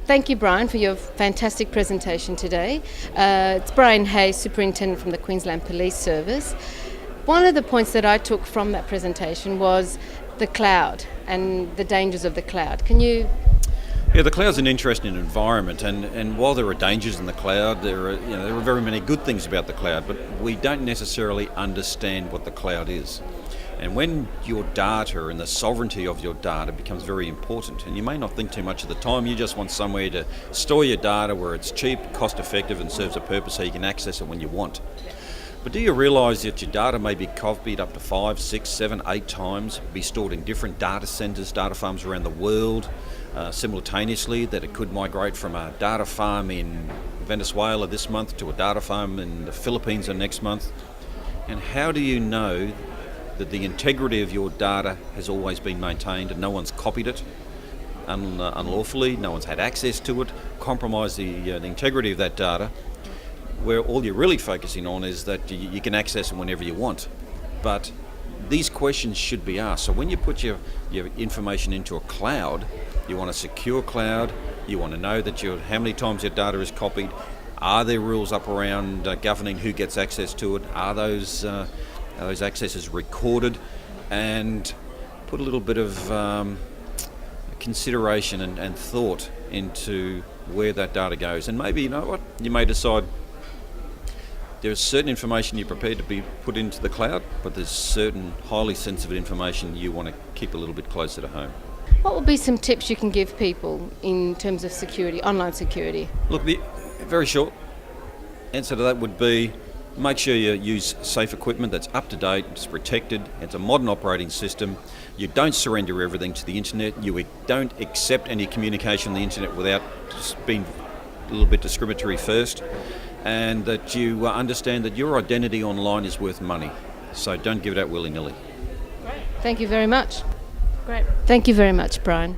Thank you, Brian, for your fantastic presentation today. It's Brian Hayes, Superintendent from the Queensland Police Service. One of the points that I took from that presentation was the cloud and the dangers of the cloud. Can you... Yeah, the cloud's an interesting environment, and while there are dangers in the cloud, there are very many good things about the cloud, but we don't necessarily understand what the cloud is. And when your data and the sovereignty of your data becomes very important, and you may not think too much at the time, you just want somewhere to store your data where it's cheap, cost effective and serves a purpose so you can access it when you want. But do you realise that your data may be copied up to 5, 6, 7, 8 times, be stored in different data centres, data farms around the world, simultaneously, that it could migrate from a data farm in Venezuela this month to a data farm in the Philippines the next month? And how do you know that the integrity of your data has always been maintained and no one's copied it unlawfully, no one's had access to it, compromised the integrity of that data, where all you're really focusing on is that you can access it whenever you want. But these questions should be asked. So when you put your information into a cloud, you want a secure cloud, you want to know that how many times your data is copied, are there rules up around governing who gets access to it, are those accesses recorded, and put a little bit of consideration and thought into where that data goes. And maybe, you know what, you may decide there's certain information you're prepared to be put into the cloud, but there's certain highly sensitive information you want to keep a little bit closer to home. What would be some tips you can give people in terms of security, online security? Look, the very short answer to that would be make sure you use safe equipment that's up to date, it's protected, it's a modern operating system. You don't surrender everything to the internet. You don't accept any communication on the internet without just being a little bit discriminatory first. And that you understand that your identity online is worth money. So don't give it out willy-nilly. Great. Thank you very much. Great. Thank you very much, Brian.